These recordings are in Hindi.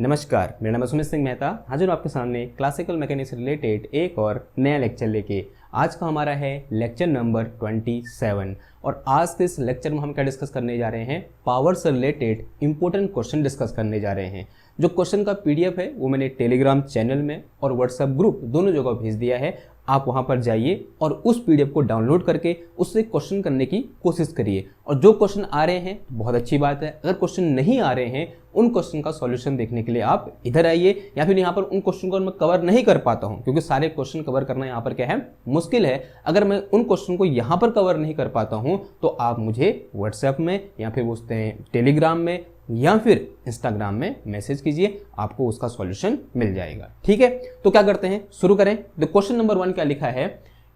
नमस्कार, मेरा नाम है सुमित सिंह मेहता। हाजिर हूँ आपके सामने क्लासिकल मैकेनिक्स से रिलेटेड एक और नया लेक्चर लेके। आज का हमारा है लेक्चर नंबर 27 और आज के इस लेक्चर में हम क्या डिस्कस करने जा रहे हैं, पावर से रिलेटेड इंपॉर्टेंट क्वेश्चन डिस्कस करने जा रहे हैं। जो क्वेश्चन का पीडीएफ है वो मैंने टेलीग्राम चैनल में और व्हाट्सएप ग्रुप दोनों जगह भेज दिया है। आप वहां पर जाइए और उस पीडीएफ को डाउनलोड करके उससे क्वेश्चन करने की कोशिश करिए। और जो क्वेश्चन आ रहे हैं तो बहुत अच्छी बात है, अगर क्वेश्चन नहीं आ रहे हैं उन क्वेश्चन का सॉल्यूशन देखने के लिए आप इधर आइए, या फिर यहाँ पर उन क्वेश्चन को मैं कवर नहीं कर पाता हूँ क्योंकि सारे क्वेश्चन कवर करना यहाँ पर क्या है, मुश्किल है। अगर मैं उन क्वेश्चन को यहाँ पर कवर नहीं कर पाता हूँ तो आप मुझे व्हाट्सएप में या फिर बोलते हैं टेलीग्राम में या फिर इंस्टाग्राम में मैसेज कीजिए, आपको उसका सॉल्यूशन मिल जाएगा। ठीक है, तो क्या करते हैं, शुरू करें। तो क्वेश्चन नंबर 1 क्या लिखा है,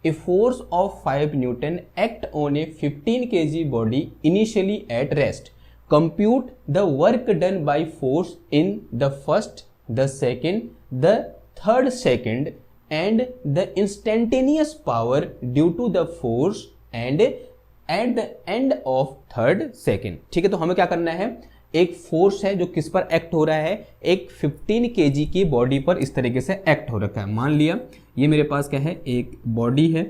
a force of 5 newton act on a 15 kg body initially at rest, compute the work done by force in the first, the second, the third second and the instantaneous power due to the force and at the end of third second. ठीक है, तो हमें क्या करना है, एक फोर्स है जो किस पर एक्ट हो रहा है, एक 15 kg की बॉडी पर इस तरीके से एक्ट हो रखा है। मान लिया ये मेरे पास क्या है, एक बॉडी है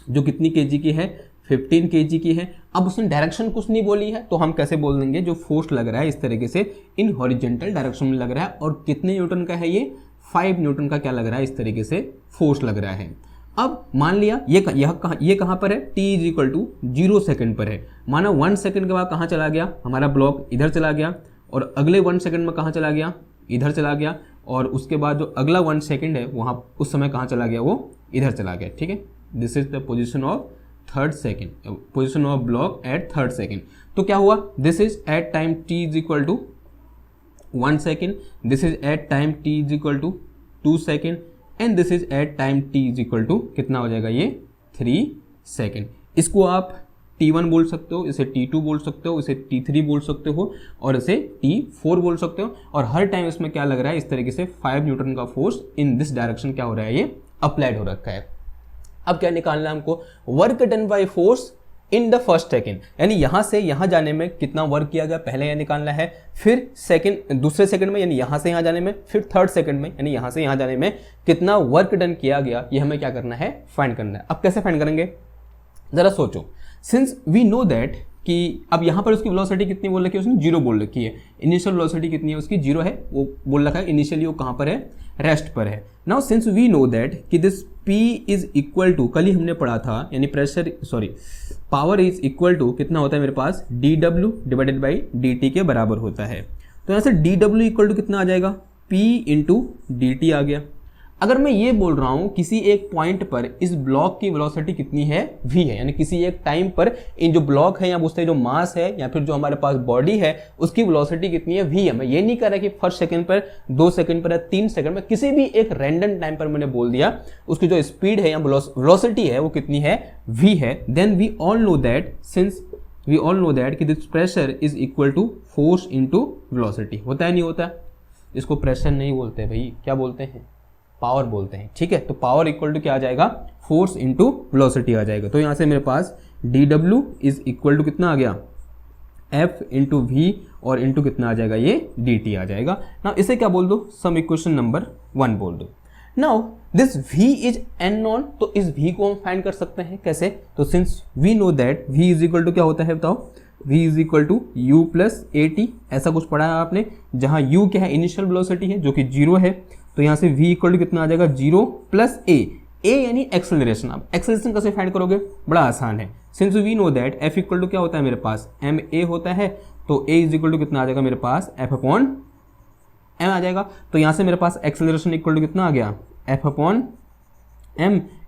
जो कितनी kg की है, 15 kg की है। अब उसने डायरेक्शन कुछ नहीं बोली है तो हम कैसे बोल देंगे, जो फोर्स लग रहा है इस तरीके से इन हॉरिजॉन्टल डायरेक्शन में लग रहा है और कितने न्यूटन का है, ये 5 न्यूटन का क्या लग रहा है, इस तरीके से फोर्स लग रहा है। अब मान लिया ये कहाँ पर है, t = 0 सेकेंड पर है। माना 1 सेकेंड के बाद कहाँ चला गया, हमारा ब्लॉक इधर चला गया और अगले 1 सेकेंड में कहाँ चला गया, इधर चला गया। और उसके बाद जो अगला 1 सेकेंड है वहाँ उस समय कहाँ चला गया, वो इधर चला गया। ठीक है, this is the position of third second, position of block at third second. तो क्या हुआ, this is at time t = 1 second, this is at time t = 2 second and this is at time t = कितना हो जाएगा, ये 3 सेकेंड। इसको आप t1 बोल सकते हो, इसे t2 बोल सकते हो, इसे t3 बोल सकते हो और इसे t4 बोल सकते हो। और हर टाइम इसमें क्या लग रहा है, इस तरीके से 5 न्यूटन का फोर्स इन दिस डायरेक्शन क्या हो रहा है, ये अप्लाइड हो रखा है। अब क्या निकालना है हमको, work done by force in the first second, यानी यहां से यहां जाने में कितना वर्क किया गया पहले यह निकालना है, फिर दूसरे सेकंड में यानी यहां से यहां जाने में, फिर थर्ड सेकंड में यानी यहां से यहां जाने में कितना वर्क डन किया गया, ये हमें क्या करना है, फाइंड करना है। अब कैसे फाइंड करेंगे, जरा सोचो। सिंस वी नो दैट कि अब यहाँ पर उसकी वेलोसिटी कितनी बोल रखी है, उसने 0 बोल रखी है। इनिशियल वेलोसिटी कितनी है उसकी, 0 है, वो बोल रखा है। इनिशियली वो कहाँ पर है, रेस्ट पर है। Now since we know that कि this P is equal to, कल ही हमने पढ़ा था, यानी पावर इज इक्वल टू कितना होता है मेरे पास, dW डिवाइडेड बाई dt के बराबर होता है। तो यहाँ से dW इक्वल टू कितना आ जाएगा, P × dt आ गया। अगर मैं ये बोल रहा हूं किसी एक पॉइंट पर इस ब्लॉक की वेलोसिटी कितनी है, v है, यानी किसी एक टाइम पर इन जो ब्लॉक है या उससे जो मास है या फिर जो हमारे पास बॉडी है उसकी वेलोसिटी कितनी है, v है। मैं ये नहीं कह रहा कि फर्स्ट सेकंड पर, 2 सेकंड पर या 3 सेकंड में, किसी भी एक रैंडम टाइम पर मैंने बोल दिया उसकी जो स्पीड है या वेलोसिटी है वो कितनी है, v है। Then we all know that कि this pressure is equal to force into velocity. होता है नहीं होता, इसको प्रेशर नहीं बोलते भाई, क्या बोलते हैं, पावर बोलते हैं। ठीक है, तो पावर इक्वल टू क्या आ जाएगा, फोर्स इनटू वेलोसिटी आ जाएगा। तो यहां से मेरे पास dW इज इक्वल टू कितना आ गया, F × V और इनटू कितना आ जाएगा, ये dt आ जाएगा। नाउ इसे क्या बोल दो, सम इक्वेशन नंबर 1 बोल दो। Now this V is unknown, तो इस V को हम फाइंड कर सकते हैं कैसे, तो since we know that V is equal to क्या होता है बताओ, V is equal to U + AT, ऐसा कुछ पढ़ा है आपने, जहां U क्या है, इनिशियल वेलोसिटी है जो कि 0 है। तो यहाँ से v इक्वल टू कितना आ जाएगा, 0 + a यानी एक्सेलरेशन। अब एक्सेलरेशन कैसे फाइंड करोगे, बड़ा आसान है। Since we know that f equal to क्या होता है मेरे पास, ma होता है, तो a इज इक्वल टू कितना आ जाएगा मेरे पास, F/m आ जाएगा। तो यहाँ से मेरे पास एक्सेलरेशन इक्वल टू कितना आ गया, F/m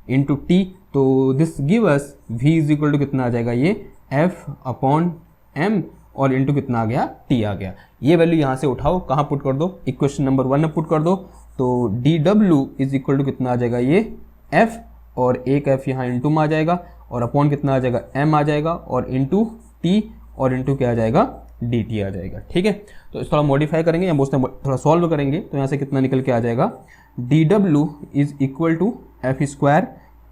× t। तो this give us v is equal to कितना आ जाएगा, ये F/m और इनटू कितना आ गया, t आ गया। ये वैल्यू यहाँ से उठाओ, कहाँ पुट कर दो, इक्वेशन नंबर 1 में पुट कर दो। तो dW इज इक्वल टू कितना आ जाएगा, ये F और एक F यहाँ इंटू में आ जाएगा और अपॉन कितना आ जाएगा, m आ जाएगा और इंटू t और इंटू क्या आ जाएगा, dt आ जाएगा। ठीक है, तो इस थोड़ा मॉडिफाई करेंगे या बोलते हैं थोड़ा सॉल्व करेंगे, तो यहाँ से कितना निकल के आ जाएगा, dW is equal to F²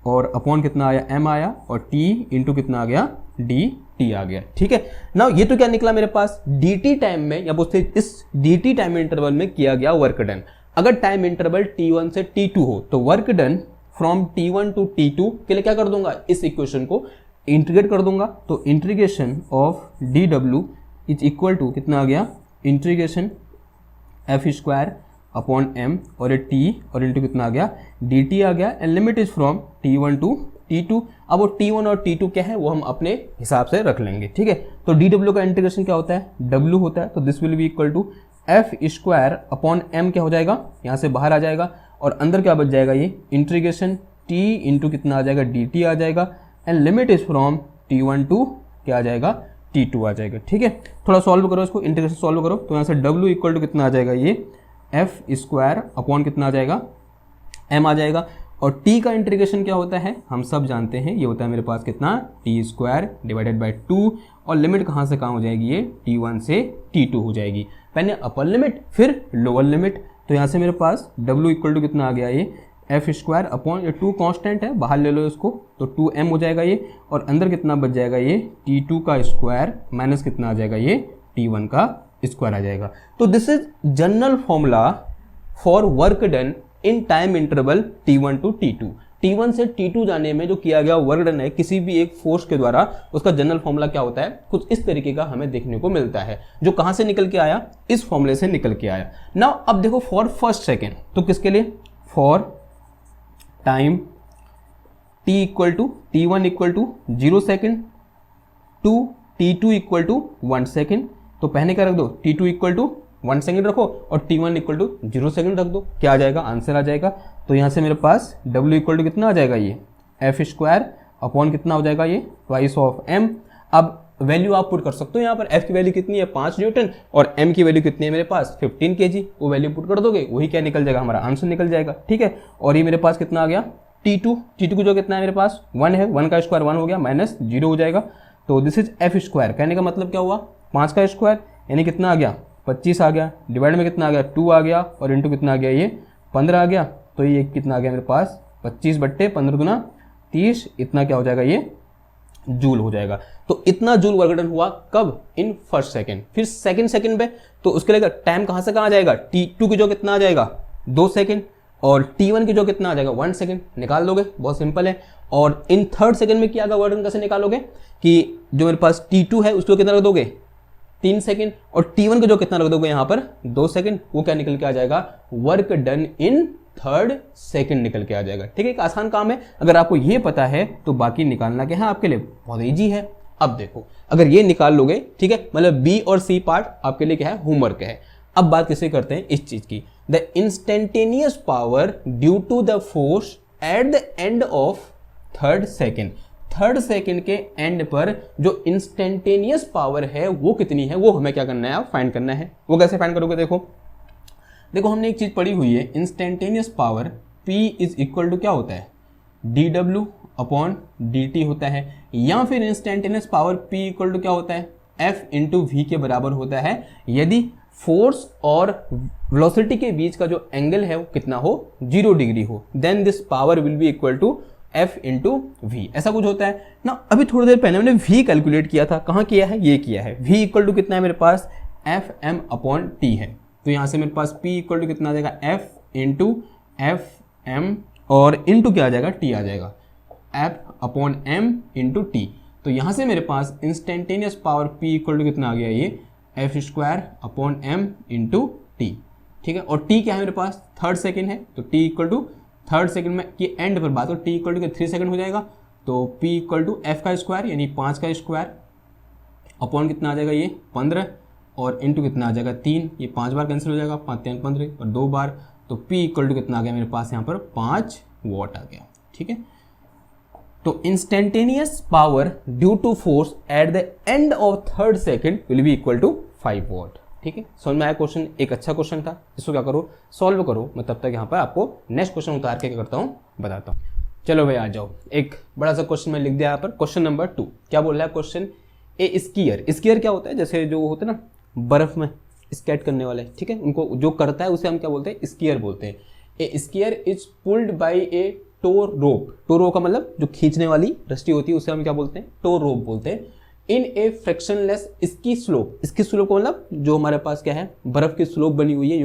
और अपॉन कितना आया, m आया और t इंटू कितना आ गया, d टी आ गया। ठीक है ना, ये तो क्या निकला मेरे पास dt टाइम में, या बोलते इस dt टाइम इंटरवल में किया गया वर्क डन। अगर टाइम इंटरवल t1 से t2 हो तो work done from t1 to t2 के लिए क्या कर दूंगा, इस इक्वेशन को इंटीग्रेट कर दूंगा। तो integration of dw is equal to कितना आ गया, integration F square upon M और ये टी और इंटू कितना आ गया dt आ गया, and limit is from t1 to t2। अब वो t1 और t2 क्या है वो हम अपने हिसाब से रख लेंगे। ठीक है, तो dw का इंटीग्रेशन क्या होता है, w होता है, तो this will be equal to F square upon M क्या हो जाएगा, यहाँ से बाहर आ जाएगा और अंदर क्या बच जाएगा, ये इंटीग्रेशन t इंटू कितना आ जाएगा dt आ जाएगा, and limit is from t1 to क्या आ जाएगा t2 आ जाएगा। ठीक है, थोड़ा सॉल्व करो इसको, इंटीग्रेशन सॉल्व करो, तो यहाँ से w इक्वल टू कितना आ जाएगा, ये एफ स्क्वायर अपॉन कितना आ जाएगा m आ जाएगा, और t का इंटीग्रेशन क्या होता है हम सब जानते हैं, ये होता है मेरे पास कितना t स्क्वायर डिवाइडेड बाई 2, और लिमिट कहाँ से कहाँ हो जाएगी, ये t1 से t2 हो जाएगी, पहले अपर लिमिट फिर लोअर लिमिट। तो यहाँ से मेरे पास w इक्वल टू कितना आ गया, ये एफ स्क्वायर अपॉन ये 2 कांस्टेंट है, बाहर ले लो इसको, तो 2m हो जाएगा ये, और अंदर कितना बच जाएगा, ये t2 का स्क्वायर माइनस कितना आ जाएगा, ये t1 का स्क्वायर आ जाएगा। तो this is general formula for work done in time interval t1 to t2। t1 से t2 जाने में जो किया गया वर्क डन है किसी भी एक फोर्स के द्वारा, उसका जनरल फॉर्मूला क्या होता है, कुछ इस तरीके का हमें देखने को मिलता है, जो कहां से निकल के आया, इस फॉर्मूले से निकल के आया। नाउ अब देखो फॉर फर्स्ट सेकेंड, तो किसके लिए, for time t equal to t1 equal to 0 second to t2 equal to 1 second, तो पहले क्या रख दो, t2 इक्वल टू 1 सेकेंड रखो और t1 इक्वल टू 0 सेकेंड रख दो, क्या आ जाएगा, आंसर आ जाएगा। तो यहाँ से मेरे पास w इक्वल टू कितना आ जाएगा, ये एफ स्क्वायर अपॉन कितना हो जाएगा, ये ट्वाइस ऑफ m। अब वैल्यू आप पुट कर सकते हो, यहाँ पर f की वैल्यू कितनी है 5 न्यूटन और m की वैल्यू कितनी है मेरे पास 15 kg, वो वैल्यू पुट कर दोगे वही क्या निकल जाएगा, हमारा आंसर निकल जाएगा। ठीक है, और ये मेरे पास कितना आ गया t2 को जो कितना है मेरे पास 1 है, 1 का स्क्वायर 1 हो गया माइनस 0 हो जाएगा, तो दिस इज एफ स्क्वायर, कहने का मतलब क्या हुआ 5 का स्क्वायर यानी कितना आ गया 25 आ गया, डिवाइड में कितना आ गया 2 आ गया, और इंटू कितना आ गया, ये 15 आ गया, तो ये कितना आ गया मेरे पास 25 बट्टे 15 गुना 30, इतना क्या हो जाएगा, ये जूल हो जाएगा। तो इतना जूल वर्क डन हुआ कब, इन फर्स्ट सेकंड। फिर सेकंड सेकंड पे तो उसके लिए टाइम कहां से कहां आ जाएगा, t2 की जो कितना आ जाएगा 2 सेकंड, और t1 की जो कितना आ जाएगा 1 सेकंड, निकाल दोगे, बहुत सिंपल है। और इन थर्ड सेकंड में किया गया वर्क डन कैसे निकालोगे, कि जो मेरे पास t2 है उसको कितना रख दोगे 3 सेकंड, और t1 को जो कितना रख दोगे यहाँ पर 2 सेकंड, वो क्या निकल के आ जाएगा, work done in third second निकल के आ जाएगा। ठीक है, एक आसान काम है, अगर आपको ये पता है तो बाकी निकालना क्या है आपके लिए बहुत ईजी है। अब देखो अगर ये निकाल लोगे, ठीक है, मतलब बी और सी पार्ट आपके लिए क्या है, होमवर्क है। अब बात किसे करते हैं इस चीज की, the instantaneous power due to the force at the end of third second. Third second के एंड पर जो इंस्टेंटेनियस पावर है वो कितनी है, वो हमें क्या करना है, फाइंड करना है। वो कैसे फाइंड करोगे, देखो हमने एक चीज पढ़ी हुई है, instantaneous power P is equal to क्या होता है, dw अपॉन dt होता है, या फिर instantaneous power P equal to क्या होता है, F इंटू वी के बराबर होता है यदि फोर्स और वेलोसिटी के बीच का जो एंगल है वो कितना हो, 0 डिग्री हो, then this power will be equal to F into V, ऐसा कुछ होता है ना। अभी थोड़ी देर पहले मैंने V कैलकुलेट किया था, कहाँ किया है, ये किया है, V इक्वल टू कितना है मेरे पास Fm अपॉन T है, तो यहाँ से मेरे पास P इक्वल टू कितना आ जाएगा, F इंटू Fm और इंटू क्या आ जाएगा, T आ जाएगा, F upon M into T। तो यहाँ से मेरे पास instantaneous power P equal to कितना आ गया, ये F square upon M into T। ठीक है, और T क्या है मेरे पास थर्ड सेकेंड है, तो T equal to third second में की एंड पर बात हो, T इक्वल टू 3 सेकेंड हो जाएगा, तो P इक्वल टू F का स्क्वायर यानी 5 का स्क्वायर अपॉन कितना आ जाएगा, ये 15 और इंटू कितना आ जाएगा 3, ये 5 बार कैंसिल हो जाएगा, 5 3 15 और 2 बार, तो P इक्वल टू कितना आ गया मेरे पास यहाँ पर 5 वॉट आ गया। ठीक है, तो instantaneous power due to force at the end of third second will be equal to 5 watt. ठीक है, समझ में आया क्वेश्चन, एक अच्छा क्वेश्चन था, इसको क्या करो सॉल्व करो, मैं तब तक यहाँ पर आपको नेक्स्ट क्वेश्चन उतार के क्या करता हूँ बताता हूँ। चलो भाई आ जाओ, एक बड़ा सा क्वेश्चन मैं लिख दिया यहाँ पर, क्वेश्चन नंबर 2 क्या बोल रहा है क्वेश्चन, ए स्कीयर क्या होता है, जैसे जो होते हैं ना बर्फ में स्केट करने वाले, ठीक है, उनको जो करता है उसे हम क्या बोलते हैं, स्कीयर बोलते हैं। A skier is pulled by a tow rope, tow rope का मतलब जो खींचने वाली रस्सी होती है उसे हम क्या बोलते हैं, टो रोप बोलते हैं। इन ए फ्रिक्शनलेस इसकी स्लोप को मतलब जो हमारे पास क्या है, बर्फ की स्लोप बनी हुई है,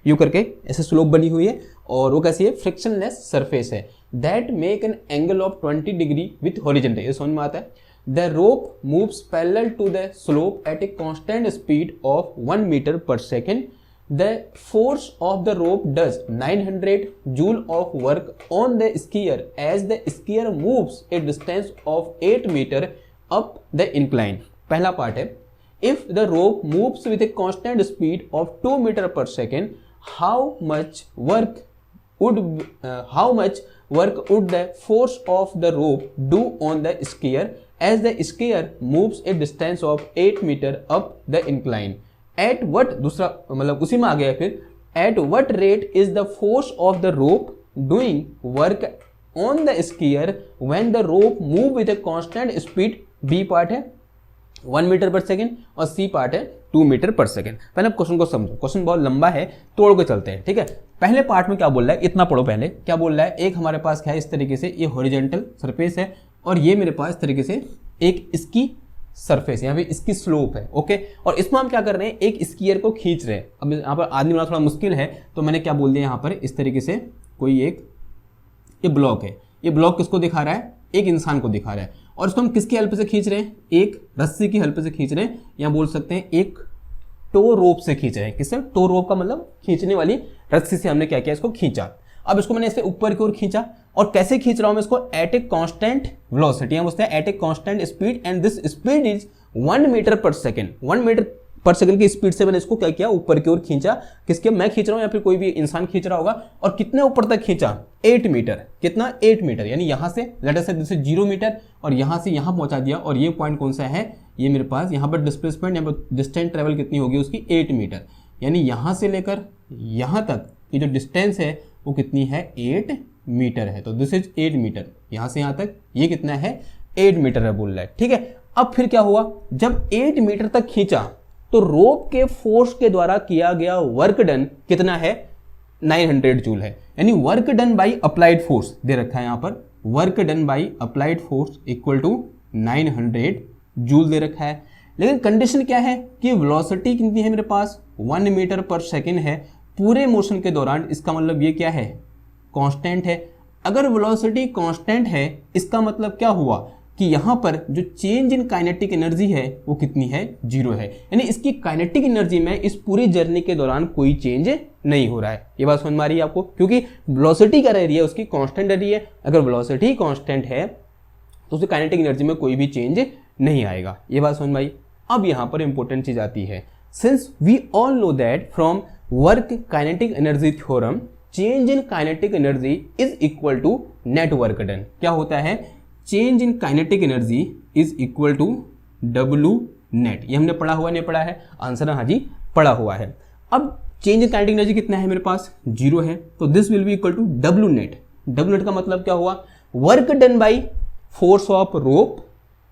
यू करके ऐसे स्लोप बनी हुई है, और वो कैसी है, फ्रिक्शनलेस सरफेस है, that make an angle of 20 degree with horizontal, ये समझ में आता है। The rope moves parallel to the slope at a constant speed of 1 metre per second. The force of the rope does 900 joule of work on the skier as the skier moves a distance of 8 meter up the incline. पहला पार्ट है, if the rope moves with a constant speed of 2 meter per second, how much work would the force of the rope do on the skier as the skier moves a distance of 8 meter up the incline? At what, दूसरा मतलब उसी में आ गया फिर, at what rate is the force of the rope doing work on the skier when the rope move with a constant speed. B part है 1 मीटर पर सेकेंड और सी पार्ट है 2 मीटर पर सेकेंड। पहले क्वेश्चन को समझो, क्वेश्चन बहुत लंबा है, तोड़ के चलते हैं, ठीक है। पहले पार्ट में क्या बोल रहा है, इतना पढ़ो पहले, क्या बोल रहा है, एक हमारे पास क्या है, इस तरीके से ये हॉरिजॉन्टल सरफेस है, और ये मेरे पास इस तरीके से एक इसकी सरफेस, यहाँ पे इसकी स्लोप है, ओके। और इसमें हम क्या कर रहे हैं, एक स्कीयर को खींच रहे हैं। अब यहाँ पर आदमी बनाना थोड़ा मुश्किल है, तो मैंने क्या बोल दिया यहाँ पर, इस तरीके से कोई एक ये ब्लॉक है, ये ब्लॉक किसको दिखा रहा है, एक इंसान को दिखा रहा है, और इसको हम किसकी हेल्प से खींच रहे हैं, एक रस्सी की हेल्प से खींच रहे हैं, या बोल सकते हैं एक टो रोप से खींच रहे हैं। किससे, टो रोप का मतलब खींचने वाली रस्सी से हमने क्या किया, इसको खींचा। अब इसको मैंने इससे ऊपर की ओर खींचा, और कैसे खींच रहा हूं मैं इसको, एट ए कांस्टेंट वेलोसिटी, हम बोलते हैं at a constant speed, and this speed is 1 metre per second. 1 metre per second की स्पीड से मैंने इसको क्या किया, ऊपर की ओर खींचा। किसके, मैं खींच रहा हूं या फिर कोई भी इंसान खींच रहा होगा, और कितने ऊपर तक खींचा, 8 मीटर। कितना, 8 मीटर, यानी यहां से लेट अस से जैसे 0 मीटर, और यहां से यहां पहुंचा दिया। और ये पॉइंट कौन सा है, ये मेरे पास यहां पर डिस्प्लेसमेंट, यहाँ पर डिस्टेंस ट्रेवल कितनी होगी उसकी, 8 मीटर, यानी यहां से लेकर यहां तक की जो डिस्टेंस है वो कितनी है, 8 मीटर है। तो दिस इज 8 मीटर, यहां से यहां तक ये कितना है, 8 मीटर है बोल रहा है, ठीक है। अब फिर क्या हुआ, जब 8 मीटर तक खींचा तो रोप के फोर्स के द्वारा किया गया वर्क डन कितना है, 900 जूल है, यानी work done by applied force दे रखा है यहां पर, work done by applied force equal to 900 joule दे रखा है। लेकिन कंडीशन क्या है कि वेलोसिटी कितनी है मेरे पास, 1 मीटर पर सेकेंड है पूरे मोशन के दौरान। इसका मतलब ये क्या है, कांस्टेंट है। अगर वेलोसिटी कांस्टेंट है, इसका मतलब क्या हुआ कि यहां पर जो चेंज इन काइनेटिक एनर्जी है वो कितनी है, 0 है, यानी इसकी काइनेटिक एनर्जी में इस पूरी जर्नी के दौरान कोई चेंज नहीं हो रहा है। ये बात समझ में आ रही है आपको, क्योंकि वेलोसिटी क्या रह रही है, उसकी कांस्टेंट रह रही है। अगर वेलोसिटी कांस्टेंट है तो उसकी काइनेटिक एनर्जी में कोई भी चेंज नहीं आएगा। ये बात समझ में आई। अब यहां पर इंपॉर्टेंट चीज आती है, since we all know that from work kinetic energy theorem, change in kinetic energy is equal to net work done. क्या होता है, change in kinetic energy is equal to W net. ये हमने पढ़ा हुआ नहीं पढ़ा है, आंसर हाँ जी पढ़ा हुआ है। अब चेंज इन काइनेटिक एनर्जी कितना है मेरे पास, 0 है, तो this will be equal to W net. W net का मतलब क्या हुआ, work done by force of rope.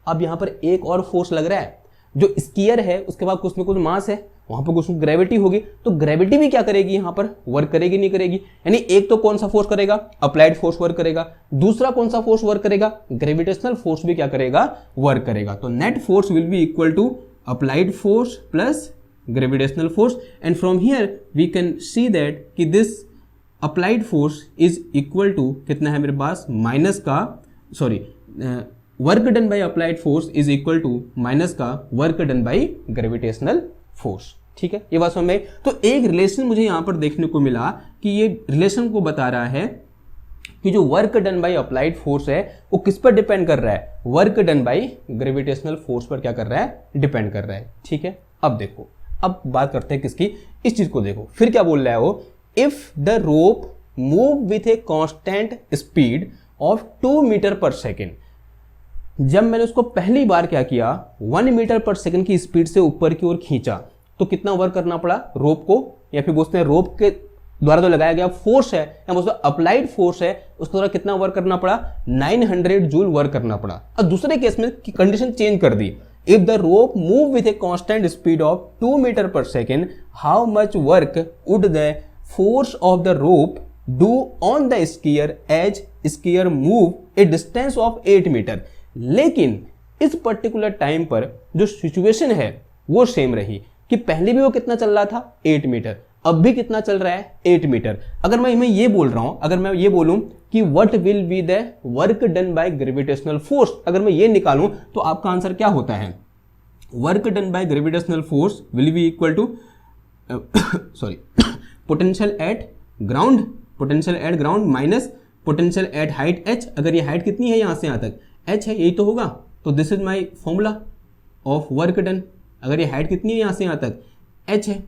अब यहां पर एक और फोर्स लग रहा है, जो स्कीयर है उसके बाद कुछ में कुछ मास है, वहां पर कुछ ग्रेविटी होगी, तो ग्रेविटी भी क्या करेगी, यहां पर वर्क करेगी नहीं करेगी। यानी एक तो कौन सा फोर्स करेगा, अप्लाइड फोर्स वर्क करेगा, दूसरा कौन सा फोर्स वर्क करेगा, ग्रेविटेशनल फोर्स भी क्या करेगा, वर्क करेगा। तो net force will be equal to applied force plus gravitational force, and from here we can see that कि this applied force is equal to कितना है मेरे पास, माइनस का, sorry, work done by applied force is equal to minus का work done by gravitational force. ठीक है, ये बात समझ में। तो एक रिलेशन मुझे यहां पर देखने को मिला कि ये रिलेशन को बता रहा है कि जो work done by applied force है वो किस पर डिपेंड कर रहा है, work done by gravitational force पर क्या कर रहा है, डिपेंड कर रहा है। ठीक है, अब देखो, अब बात करते हैं किसकी, इस चीज को देखो। फिर क्या बोल रहा है वो, if the rope move with a constant speed of 2 metre per second. जब मैंने उसको पहली बार क्या किया, 1 मीटर पर सेकंड की स्पीड से ऊपर की ओर खींचा, तो कितना वर्क करना पड़ा रोप को, या फिर बोलते हैं रोप के द्वारा जो लगाया गया फोर्स है या बोलते अप्लाइड फोर्स है, उसके द्वारा कितना वर्क करना पड़ा, 900 जूल वर्क करना पड़ा। अब दूसरे केस में कंडीशन चेंज कर दी, if the rope move with a constant speed of 2 metre per second, how much work would the force of the rope do on the skier as skier move a distance of 8 metre. लेकिन इस पर्टिकुलर टाइम पर जो सिचुएशन है वो सेम रही कि पहले भी वो कितना चल रहा था 8 मीटर, अब भी कितना चल रहा है 8 मीटर। अगर मैं ये बोल रहा हूं, अगर मैं ये बोलूं कि what will be the work done by gravitational force, अगर मैं ये निकालूं तो आपका आंसर क्या होता है, work done by gravitational force will be equal to sorry potential at ground minus potential at height h। अगर ये हाइट कितनी है यहां से यहां तक h है, यही तो होगा, तो this is my formula of work done. अगर ये हाइट कितनी है यहां से यहां तक h है,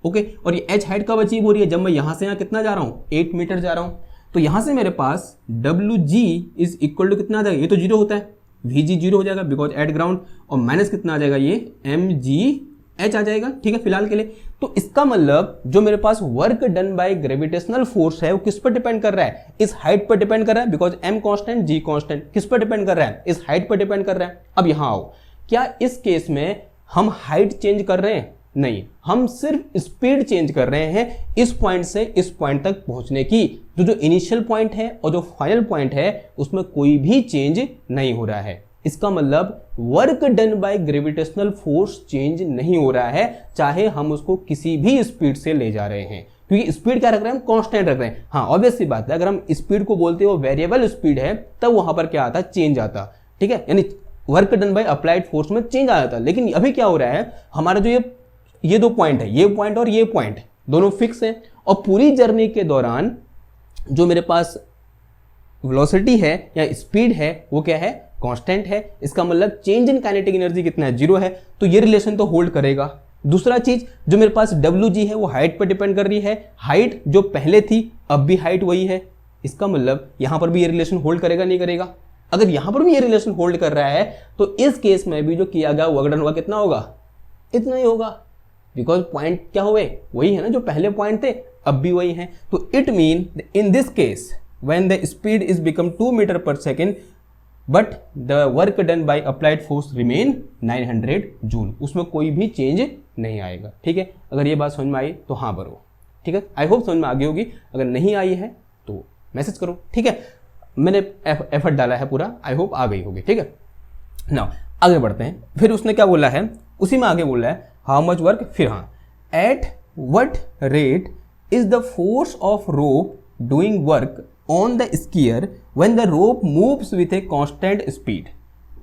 ओके। और ये h हाइट कब अचीव हो रही है, जब मैं यहां से यहां कितना जा रहा हूं 8 मीटर जा रहा हूं। तो यहां से मेरे पास Wg इज इक्वल टू कितना आ जाएगा, ये तो जीरो होता है, Vg जीरो हो जाएगा बिकॉज एट ग्राउंड, और माइनस कितना आ जाएगा, ये mgh आ जाएगा, ठीक है फिलहाल के लिए। तो इसका मतलब जो मेरे पास work done by gravitational force है वो किस पर डिपेंड कर रहा है, इस हाइट पर डिपेंड कर रहा है, because m constant g constant, किस पर डिपेंड कर रहा है, इस हाइट पर डिपेंड कर रहा है। अब यहां आओ, क्या इस केस में हम हाइट चेंज कर रहे हैं, नहीं, हम सिर्फ स्पीड चेंज कर रहे हैं इस पॉइंट से इस पॉइंट तक पहुंचने की। जो इनिशियल पॉइंट है और जो फाइनल पॉइंट है उसमें कोई भी चेंज नहीं हो रहा है। इसका मतलब work done by gravitational force change नहीं हो रहा है, चाहे हम उसको किसी भी स्पीड से ले जा रहे हैं, क्योंकि स्पीड क्या रख रहे हैं, हम कांस्टेंट रख रहे हैं। हाँ ऑब्वियस सी बात है, अगर हम स्पीड को बोलते हो वेरिएबल स्पीड है तब वहां पर क्या आता, चेंज आता, ठीक है, यानी work done by applied force में चेंज आ जाता। लेकिन अभी क्या हो रहा है, हमारा जो ये दो पॉइंट है, ये पॉइंट और ये पॉइंट दोनों फिक्स है, और पूरी जर्नी के दौरान जो मेरे पास वेलोसिटी है या स्पीड है वो क्या है, कांस्टेंट है। इसका मतलब चेंज इन काइनेटिक एनर्जी कितना है, जीरो है, तो ये रिलेशन तो होल्ड करेगा। दूसरा चीज जो मेरे पास Wg है वो हाइट पर डिपेंड कर रही है, हाइट जो पहले थी अब भी हाइट वही है। इसका मतलब यहां पर भी ये रिलेशन होल्ड करेगा नहीं करेगा, अगर यहां पर भी ये रिलेशन होल्ड कर रहा है तो इस केस में भी जो किया गया वर्क डन हुआ कितना होगा, इतना ही होगा, बिकॉज पॉइंट क्या हुए वही है ना, जो पहले पॉइंट थे अब भी वही है। तो it mean in this case when the speed is become 2 metre per second but the work done by applied force remain 900 joule, उसमें कोई भी चेंज नहीं आएगा, ठीक है। अगर ये बात समझ में आई तो हाँ भरो, ठीक है। आई होप समझ में आ गई होगी, अगर नहीं आई है तो मैसेज करो, ठीक है। मैंने एफर्ट डाला है पूरा, आई होप आ गई होगी, ठीक है। नाउ आगे बढ़ते हैं, फिर उसने क्या बोला है, उसी में आगे बोला है हाउ मच वर्क, फिर हाँ at what rate is the force of rope doing work on the skier when the rope moves with a constant speed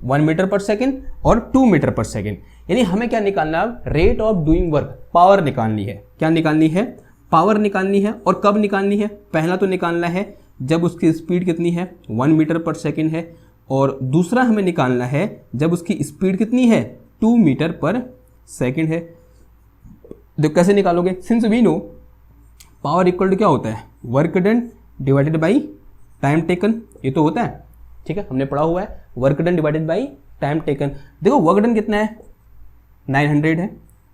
1 metre per second और 2 मीटर पर सेकेंड। यानी हमें क्या निकालना है, rate of doing work, power निकालनी है। क्या निकालनी है, पावर निकालनी है। और कब निकालनी है, पहला तो निकालना है जब उसकी स्पीड कितनी है 1 मीटर पर सेकेंड है, और दूसरा हमें निकालना है जब उसकी स्पीड कितनी है 2 मीटर पर सेकेंड है। देखो कैसे निकालोगे, since we know power equal to क्या होता है, work done divided by time taken, ये तो होता है, ठीक है, हमने पढ़ा हुआ है, work done divided by time taken. देखो वर्क डन कितना है 900 है,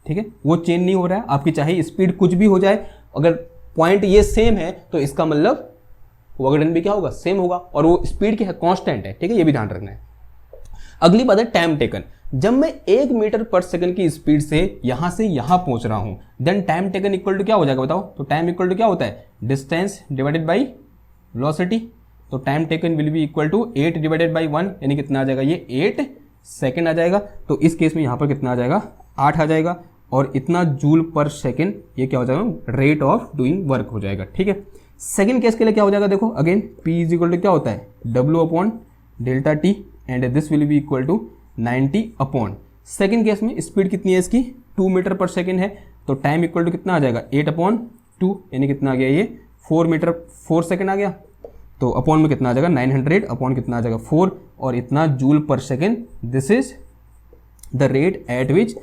ठीक है, वो चेंज नहीं हो रहा है, आपकी चाहे स्पीड कुछ भी हो जाए, अगर पॉइंट ये सेम है तो इसका मतलब वर्क डन भी क्या होगा, सेम होगा, और वो स्पीड क्या है, कांस्टेंट है, ठीक है, ये भी ध्यान रखना है। अगली बात है टाइम टेकन, जब मैं 1 मीटर पर सेकंड की स्पीड से यहां से यहां पहुंच रहा हूं, then time taken equal to क्या हो जाएगा बताओ, तो टाइम इक्वल टू क्या होता है, डिस्टेंस डिवाइडेड बाई वेलोसिटी। तो time taken will be equal to 8 divided by 1, यानी कितना आ जाएगा, ये 8 सेकेंड आ जाएगा। तो इस केस में यहां पर कितना आ जाएगा, 8 आ जाएगा, और इतना जूल पर सेकेंड, ये क्या हो जाएगा, रेट ऑफ डूइंग वर्क हो जाएगा, ठीक है। सेकेंड केस के लिए क्या हो जाएगा, देखो again P is equal to क्या होता है, W upon delta T, and this will be equal to 90 upon, second case में स्पीड कितनी है इसकी 2 मीटर पर सेकेंड है, तो टाइम इक्वल टू कितना आ जाएगा 8 अपॉन 2, यानी कितना आ गया ये 4 सेकेंड आ गया, तो अपॉन में कितना आ जाएगा 900 अपॉन कितना आ जाएगा 4, और इतना जूल पर second, this is the rate at which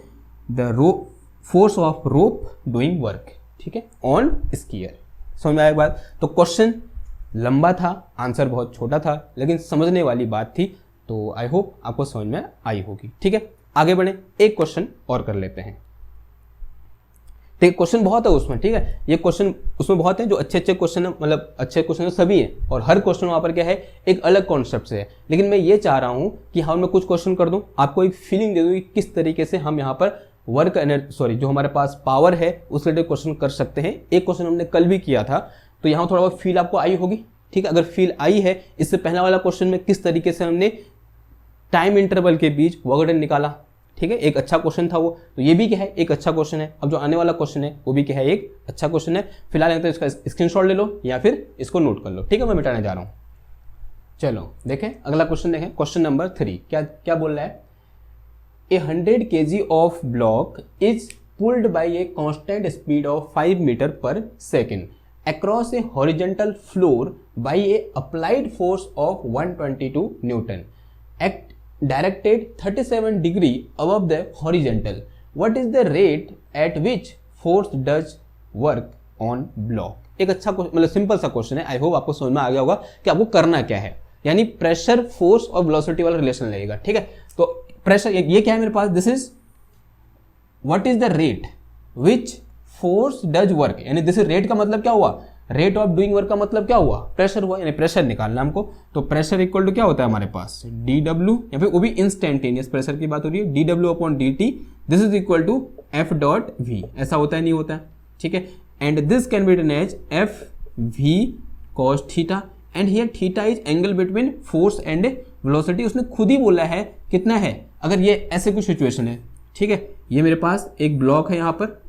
the force of rope doing work, ठीक है, ऑन स्कीयर। समझ में आया बात। तो क्वेश्चन लंबा था, आंसर बहुत छोटा था, लेकिन समझने वाली बात थी, तो आई होप आपको समझ में आई होगी, ठीक है। आगे बढ़े, एक क्वेश्चन और कर लेते हैं, ठीक है, क्वेश्चन बहुत है उसमें, ठीक है, ये क्वेश्चन उसमें बहुत है, जो अच्छे क्वेश्चन है, मतलब अच्छे क्वेश्चन सभी हैं, और हर क्वेश्चन वहाँ पर क्या है, एक अलग कॉन्सेप्ट से है। लेकिन मैं ये चाह रहा हूँ कि हाँ मैं कुछ क्वेश्चन कर दूँ, आपको एक फीलिंग दे दूँ कि किस तरीके से हम यहाँ पर वर्क एनर्जी जो हमारे पास पावर है उस रिलेटेड क्वेश्चन कर सकते हैं। एक क्वेश्चन हमने कल भी किया था, तो यहाँ थोड़ा बहुत फील आपको आई होगी, ठीक है। अगर फील आई है, इससे पहला वाला क्वेश्चन में किस तरीके से हमने टाइम इंटरवल के बीच वर्क डन निकाला, ठीक है, एक अच्छा क्वेश्चन था वो, तो ये भी क्या है, एक अच्छा क्वेश्चन है। अब जो आने वाला क्वेश्चन है वो भी क्या है, एक अच्छा क्वेश्चन है। फिलहाल तो इसका स्क्रीनशॉट ले लो या फिर इसको नोट कर लो, ठीक है, मैं मिटाने जा रहा हूँ। चलो देखें अगला क्वेश्चन, देखें क्वेश्चन नंबर 3 क्या क्या बोल रहा है। A 100 kg of block is pulled by a constant speed of 5 metre per second across a horizontal floor by a applied force of 122 Newton act directed 37 degree above the horizontal. What is the rate at which force does work on block? एक अच्छा मतलब सिंपल सा क्वेश्चन है। आई होप आपको समझ में आ गया होगा कि आपको करना क्या है, यानी प्रेशर फोर्स और वेलोसिटी वाला रिलेशन लगेगा, ठीक है। तो प्रेशर ये क्या है मेरे पास, this is what is the rate which force does work, यानी दिस रेट का मतलब क्या हुआ, रेट ऑफ डूइंग वर्क का मतलब क्या हुआ, प्रेशर हुआ, यानी प्रेशर निकालना हमको। तो प्रेशर इक्वल टू क्या होता है हमारे पास, डी डब्ल्यू, या फिर वो भी इंस्टेंटेनियस प्रेशर की बात हो रही है, D W upon D T, this is equal to F dot V. ऐसा होता है नहीं होता है, ठीक है। And this can be written as F V cos theta, and here theta is angle between force and velocity. उसने खुद ही बोला है कितना है, अगर ये ऐसे कुछ सिचुएशन है, ठीक है, ये मेरे पास एक ब्लॉक है यहाँ पर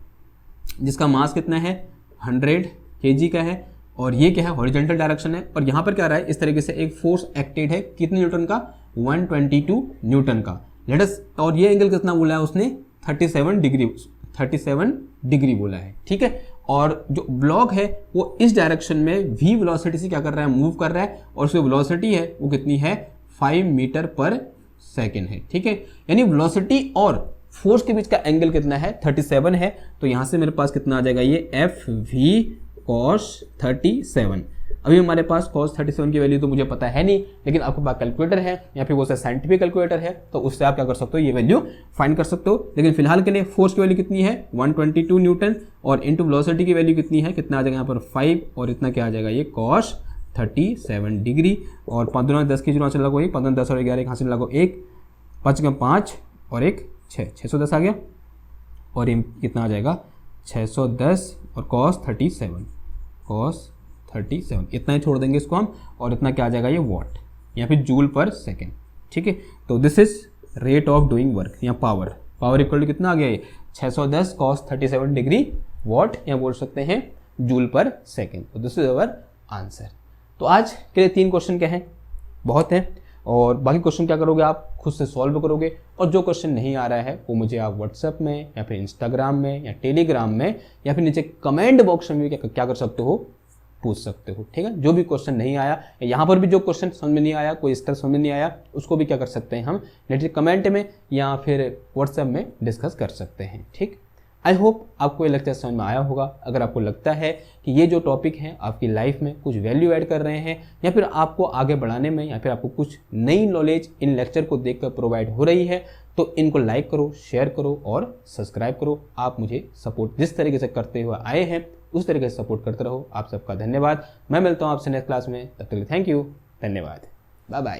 जिसका मास कितना है 100 kg का है, और ये क्या है हॉरिजॉन्टल डायरेक्शन है, और यहाँ पर क्या रहा है इस तरीके से एक फोर्स एक्टेड है, कितने न्यूटन का, 122 न्यूटन का। लेट अस, और ये एंगल कितना बोला है उसने 37 डिग्री बोला है, ठीक है। और जो ब्लॉक है वो इस डायरेक्शन में v वेलोसिटी से क्या कर रहा है, मूव कर रहा है, और उसकी वेलोसिटी है वो कितनी है 5 मीटर पर सेकेंड है, ठीक है। यानी वेलोसिटी और फोर्स के बीच का एंगल कितना है 37 है, तो यहां से मेरे पास कितना आ जाएगा ये एफ वी कॉस 37। अभी हमारे पास कॉस 37 की वैल्यू तो मुझे पता है नहीं, लेकिन आपके पास कैलकुलेटर है या फिर वो साइंटिफिक कैलकुलेटर है, तो उससे आप क्या कर सकते हो, ये वैल्यू फाइंड कर सकते हो। लेकिन फिलहाल के लिए फोर्स की वैल्यू कितनी है 122 न्यूटन, और इंटू वेलोसिटी की वैल्यू कितनी है, कितना आ जाएगा यहाँ पर 5, और इतना क्या आ जाएगा ये कॉस 37 डिग्री। और 15 10 की चुनाव चल रहा कोई 15 10 और 11 यहाँ से लगो 1 5 का 5 और 1 610 आ गया, और ये कितना आ जाएगा 610 और कॉस 37 इतना ही छोड़ देंगे इसको हम, और इतना क्या आ जाएगा ये वॉट या फिर जूल पर सेकेंड, ठीक है। तो this is rate of doing work, या पावर इक्वल टू कितना आ गया ये 610 कॉस 37 डिग्री वॉट, या बोल सकते हैं जूल पर सेकेंड। तो दिस इज अवर आंसर। तो आज के लिए 3 क्वेश्चन क्या हैं, बहुत हैं, और बाकी क्वेश्चन क्या करोगे आप खुद से सॉल्व करोगे, और जो क्वेश्चन नहीं आ रहा है वो मुझे आप व्हाट्सएप में या फिर इंस्टाग्राम में या टेलीग्राम में या फिर नीचे कमेंट बॉक्स में भी क्या कर सकते हो, पूछ सकते हो, ठीक है। जो भी क्वेश्चन नहीं आया, यहाँ पर भी जो क्वेश्चन समझ में नहीं आया, कोई स्तर समझ में नहीं आया, उसको भी क्या कर सकते हैं हम नीचे कमेंट में या फिर व्हाट्सएप में डिस्कस कर सकते हैं, ठीक। आई होप आपको ये लेक्चर समझ में आया होगा। अगर आपको लगता है कि ये जो टॉपिक हैं आपकी लाइफ में कुछ वैल्यू ऐड कर रहे हैं, या फिर आपको आगे बढ़ाने में, या फिर आपको कुछ नई नॉलेज इन लेक्चर को देखकर प्रोवाइड हो रही है, तो इनको लाइक करो, शेयर करो और सब्सक्राइब करो। आप मुझे सपोर्ट जिस तरीके से करते हुए आए हैं उस तरीके से सपोर्ट करते रहो। आप सबका धन्यवाद। मैं मिलता हूँ आपसे नेक्स्ट क्लास में, तब तक के लिए थैंक यू, धन्यवाद, बाय बाय।